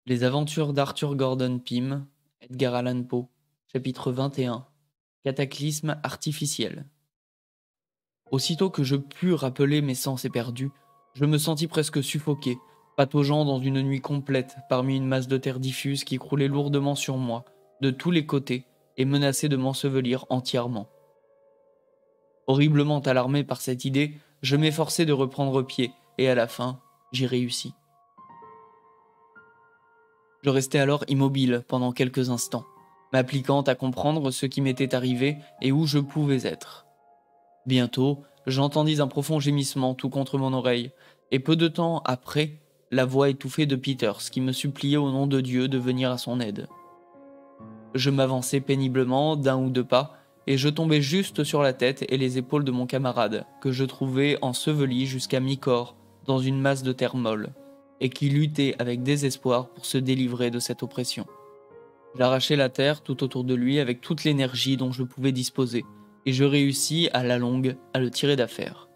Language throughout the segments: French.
Les aventures d'Arthur Gordon Pym, Edgar Allan Poe, chapitre 21. Cataclysme artificiel. Aussitôt que je pus rappeler mes sens éperdus, je me sentis presque suffoqué, pataugeant dans une nuit complète parmi une masse de terre diffuse qui croulait lourdement sur moi, de tous les côtés, et menaçait de m'ensevelir entièrement. Horriblement alarmé par cette idée, je m'efforçai de reprendre pied, et à la fin, j'y réussis. Je restai alors immobile pendant quelques instants, m'appliquant à comprendre ce qui m'était arrivé et où je pouvais être. Bientôt, j'entendis un profond gémissement tout contre mon oreille, et peu de temps après, la voix étouffée de Peters qui me suppliait au nom de Dieu de venir à son aide. Je m'avançai péniblement d'un ou deux pas, et je tombai juste sur la tête et les épaules de mon camarade, que je trouvai enseveli jusqu'à mi-corps dans une masse de terre molle, et qui luttait avec désespoir pour se délivrer de cette oppression. J'arrachai la terre tout autour de lui avec toute l'énergie dont je pouvais disposer, et je réussis à la longue à le tirer d'affaire.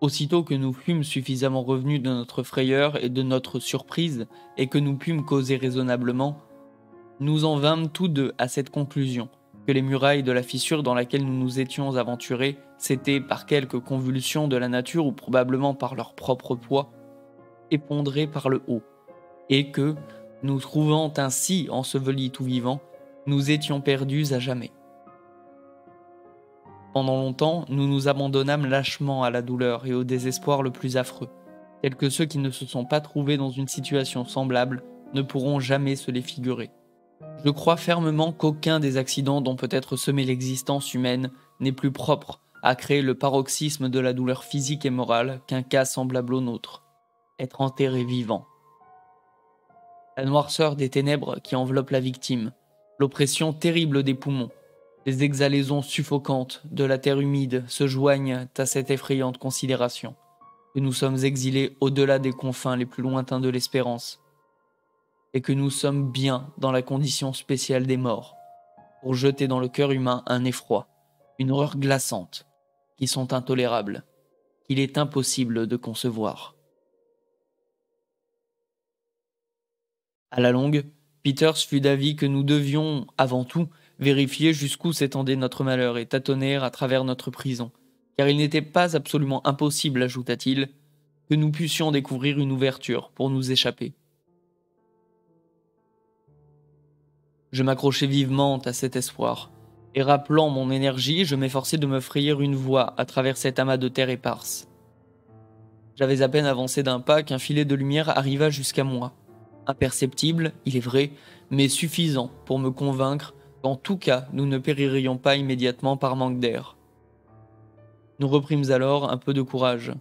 Aussitôt que nous fûmes suffisamment revenus de notre frayeur et de notre surprise, et que nous pûmes causer raisonnablement, nous en vînmes tous deux à cette conclusion, que les murailles de la fissure dans laquelle nous nous étions aventurés s'étaient, par quelque convulsion de la nature ou probablement par leur propre poids, effondrées par le haut, et que, nous trouvant ainsi ensevelis tout vivants, nous étions perdus à jamais. Pendant longtemps, nous nous abandonnâmes lâchement à la douleur et au désespoir le plus affreux, tels que ceux qui ne se sont pas trouvés dans une situation semblable ne pourront jamais se les figurer. Je crois fermement qu'aucun des accidents dont peut être semée l'existence humaine n'est plus propre à créer le paroxysme de la douleur physique et morale qu'un cas semblable au nôtre, être enterré vivant. La noirceur des ténèbres qui enveloppent la victime, l'oppression terrible des poumons, les exhalaisons suffocantes de la terre humide se joignent à cette effrayante considération, que nous sommes exilés au-delà des confins les plus lointains de l'espérance, et que nous sommes bien dans la condition spéciale des morts, pour jeter dans le cœur humain un effroi, une horreur glaçante, qui sont intolérables, qu'il est impossible de concevoir. À la longue, Peters fut d'avis que nous devions, avant tout, vérifier jusqu'où s'étendait notre malheur et tâtonner à travers notre prison, car il n'était pas absolument impossible, ajouta-t-il, que nous pussions découvrir une ouverture pour nous échapper. Je m'accrochai vivement à cet espoir, et rappelant mon énergie, je m'efforçai de me frayer une voie à travers cet amas de terre éparse. J'avais à peine avancé d'un pas qu'un filet de lumière arriva jusqu'à moi. Imperceptible, il est vrai, mais suffisant pour me convaincre qu'en tout cas nous ne péririons pas immédiatement par manque d'air. Nous reprîmes alors un peu de courage,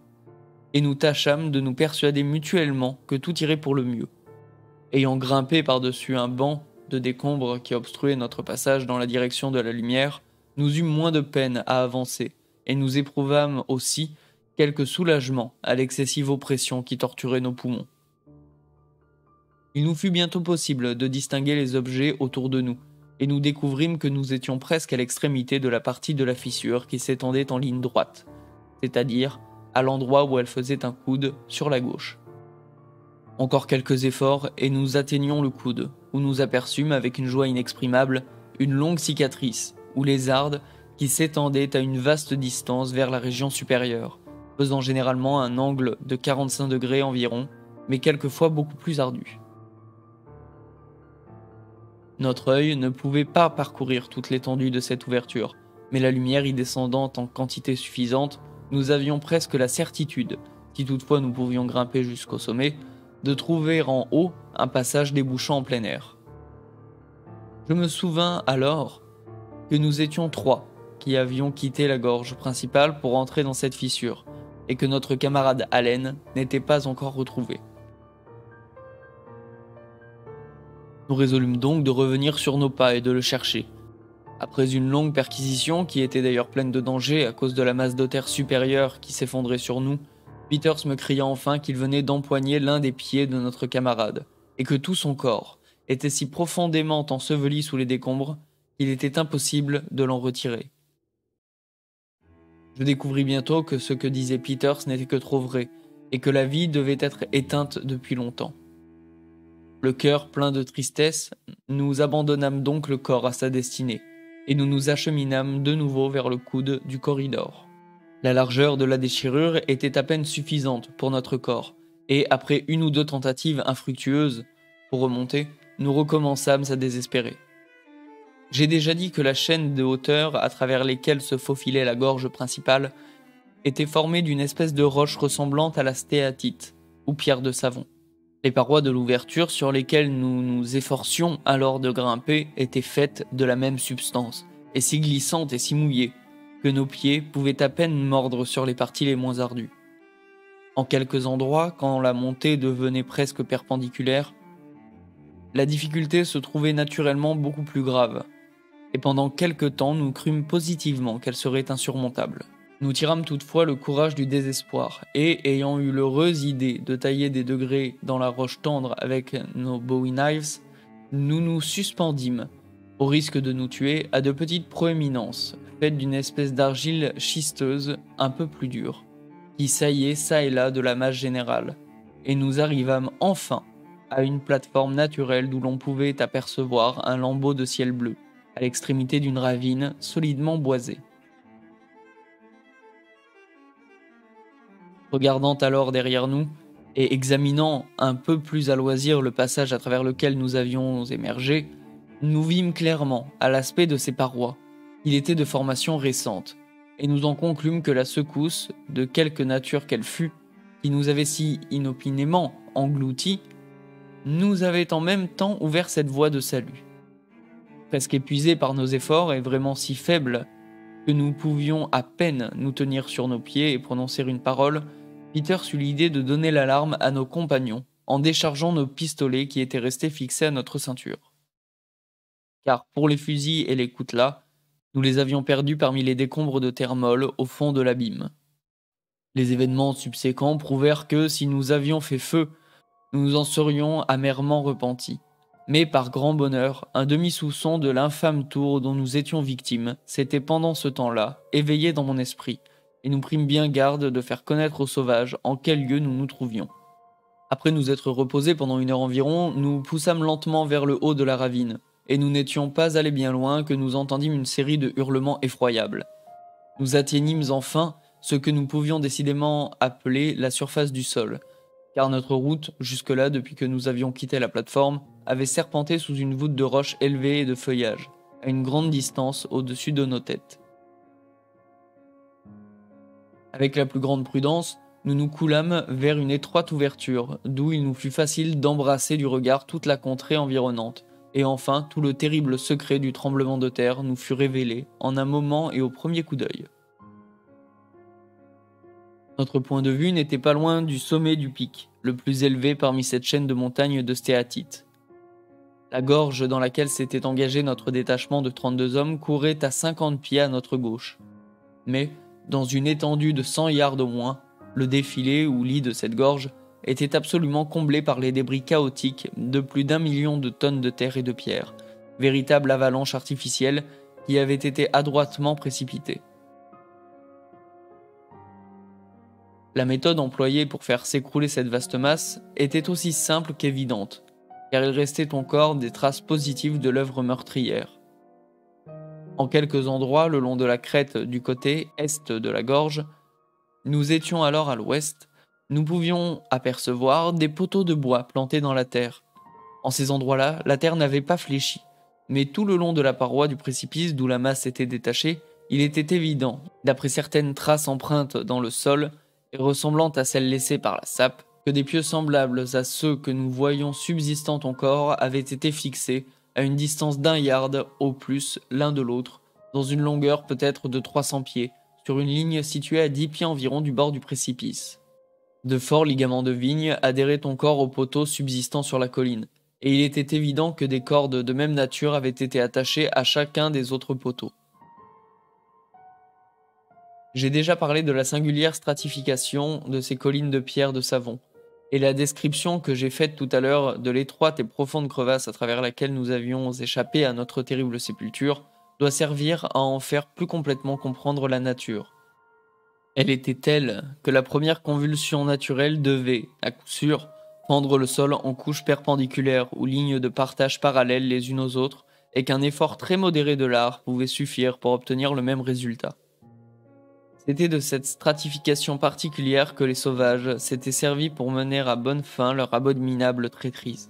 et nous tâchâmes de nous persuader mutuellement que tout irait pour le mieux. Ayant grimpé par-dessus un banc de décombres qui obstruait notre passage dans la direction de la lumière, nous eûmes moins de peine à avancer, et nous éprouvâmes aussi quelque soulagement à l'excessive oppression qui torturait nos poumons. Il nous fut bientôt possible de distinguer les objets autour de nous, et nous découvrîmes que nous étions presque à l'extrémité de la partie de la fissure qui s'étendait en ligne droite, c'est-à-dire à l'endroit où elle faisait un coude sur la gauche. Encore quelques efforts et nous atteignions le coude, où nous aperçûmes avec une joie inexprimable une longue cicatrice, ou lézarde, qui s'étendait à une vaste distance vers la région supérieure, faisant généralement un angle de 45 degrés environ, mais quelquefois beaucoup plus ardu. Notre œil ne pouvait pas parcourir toute l'étendue de cette ouverture, mais la lumière y descendant en quantité suffisante, nous avions presque la certitude, si toutefois nous pouvions grimper jusqu'au sommet, de trouver en haut un passage débouchant en plein air. Je me souvins alors que nous étions trois qui avions quitté la gorge principale pour entrer dans cette fissure, et que notre camarade Allen n'était pas encore retrouvé. Nous résolûmes donc de revenir sur nos pas et de le chercher. Après une longue perquisition, qui était d'ailleurs pleine de danger à cause de la masse de terre supérieure qui s'effondrait sur nous, Peters me cria enfin qu'il venait d'empoigner l'un des pieds de notre camarade, et que tout son corps était si profondément enseveli sous les décombres qu'il était impossible de l'en retirer. Je découvris bientôt que ce que disait Peters n'était que trop vrai, et que la vie devait être éteinte depuis longtemps. Le cœur plein de tristesse, nous abandonnâmes donc le corps à sa destinée, et nous nous acheminâmes de nouveau vers le coude du corridor. La largeur de la déchirure était à peine suffisante pour notre corps, et après une ou deux tentatives infructueuses pour remonter, nous recommençâmes à désespérer. J'ai déjà dit que la chaîne de hauteur à travers lesquelles se faufilait la gorge principale était formée d'une espèce de roche ressemblante à la stéatite, ou pierre de savon. Les parois de l'ouverture sur lesquelles nous nous efforcions alors de grimper étaient faites de la même substance, et si glissantes et si mouillées, que nos pieds pouvaient à peine mordre sur les parties les moins ardues. En quelques endroits, quand la montée devenait presque perpendiculaire, la difficulté se trouvait naturellement beaucoup plus grave, et pendant quelque temps nous crûmes positivement qu'elle serait insurmontable. Nous tirâmes toutefois le courage du désespoir, et ayant eu l'heureuse idée de tailler des degrés dans la roche tendre avec nos bowie knives, nous nous suspendîmes, au risque de nous tuer, à de petites proéminences, faites d'une espèce d'argile schisteuse un peu plus dure, qui saillait çà et là de la masse générale, et nous arrivâmes enfin à une plateforme naturelle d'où l'on pouvait apercevoir un lambeau de ciel bleu, à l'extrémité d'une ravine solidement boisée. Regardant alors derrière nous, et examinant un peu plus à loisir le passage à travers lequel nous avions émergé, nous vîmes clairement, à l'aspect de ces parois, qu'il était de formation récente, et nous en conclûmes que la secousse, de quelque nature qu'elle fût, qui nous avait si inopinément engloutis, nous avait en même temps ouvert cette voie de salut. Presque épuisés par nos efforts et vraiment si faibles que nous pouvions à peine nous tenir sur nos pieds et prononcer une parole, Peter eut l'idée de donner l'alarme à nos compagnons en déchargeant nos pistolets qui étaient restés fixés à notre ceinture. Car pour les fusils et les coutelas, nous les avions perdus parmi les décombres de terre molle au fond de l'abîme. Les événements subséquents prouvèrent que si nous avions fait feu, nous nous en serions amèrement repentis. Mais par grand bonheur, un demi-soupçon de l'infâme tour dont nous étions victimes s'était pendant ce temps-là éveillé dans mon esprit, et nous prîmes bien garde de faire connaître aux sauvages en quel lieu nous nous trouvions. Après nous être reposés pendant 1 heure environ, nous poussâmes lentement vers le haut de la ravine, et nous n'étions pas allés bien loin que nous entendîmes une série de hurlements effroyables. Nous atteignîmes enfin ce que nous pouvions décidément appeler la surface du sol, car notre route, jusque-là depuis que nous avions quitté la plateforme, avait serpenté sous une voûte de roches élevées et de feuillage, à une grande distance au-dessus de nos têtes. Avec la plus grande prudence, nous nous coulâmes vers une étroite ouverture, d'où il nous fut facile d'embrasser du regard toute la contrée environnante, et enfin tout le terrible secret du tremblement de terre nous fut révélé en un moment et au premier coup d'œil. Notre point de vue n'était pas loin du sommet du pic, le plus élevé parmi cette chaîne de montagnes de stéatite. La gorge dans laquelle s'était engagé notre détachement de 32 hommes courait à 50 pieds à notre gauche. Mais, dans une étendue de 100 yards au moins, le défilé ou lit de cette gorge était absolument comblé par les débris chaotiques de plus d'1 million de tonnes de terre et de pierre, véritable avalanche artificielle qui avait été adroitement précipitée. La méthode employée pour faire s'écrouler cette vaste masse était aussi simple qu'évidente, car il restait encore des traces positives de l'œuvre meurtrière. En quelques endroits le long de la crête du côté est de la gorge, nous étions alors à l'ouest, nous pouvions apercevoir des poteaux de bois plantés dans la terre. En ces endroits-là, la terre n'avait pas fléchi, mais tout le long de la paroi du précipice d'où la masse était détachée, il était évident, d'après certaines traces empreintes dans le sol et ressemblant à celles laissées par la sape, que des pieux semblables à ceux que nous voyions subsistant encore avaient été fixés à une distance d'1 yard au plus l'un de l'autre, dans une longueur peut-être de 300 pieds, sur une ligne située à 10 pieds environ du bord du précipice. De forts ligaments de vigne adhéraient encore aux poteaux subsistant sur la colline, et il était évident que des cordes de même nature avaient été attachées à chacun des autres poteaux. J'ai déjà parlé de la singulière stratification de ces collines de pierre de savon, et la description que j'ai faite tout à l'heure de l'étroite et profonde crevasse à travers laquelle nous avions échappé à notre terrible sépulture doit servir à en faire plus complètement comprendre la nature. Elle était telle que la première convulsion naturelle devait, à coup sûr, tendre le sol en couches perpendiculaires ou lignes de partage parallèles les unes aux autres, et qu'un effort très modéré de l'art pouvait suffire pour obtenir le même résultat. C'était de cette stratification particulière que les sauvages s'étaient servis pour mener à bonne fin leur abominable traîtrise.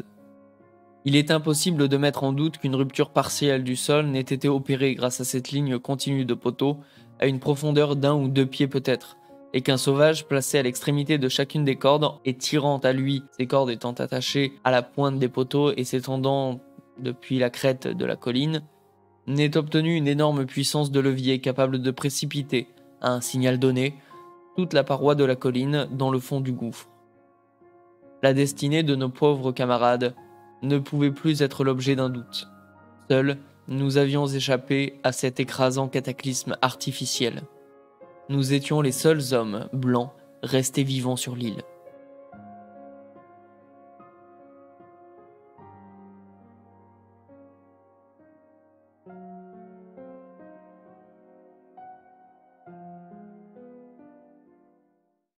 Il est impossible de mettre en doute qu'une rupture partielle du sol n'ait été opérée grâce à cette ligne continue de poteaux, à une profondeur d'1 ou 2 pieds peut-être, et qu'un sauvage placé à l'extrémité de chacune des cordes et tirant à lui, ces cordes étant attachées à la pointe des poteaux et s'étendant depuis la crête de la colline, n'ait obtenu une énorme puissance de levier capable de précipiter, à un signal donné, toute la paroi de la colline dans le fond du gouffre. La destinée de nos pauvres camarades ne pouvait plus être l'objet d'un doute. Seuls, nous avions échappé à cet écrasant cataclysme artificiel. Nous étions les seuls hommes blancs restés vivants sur l'île.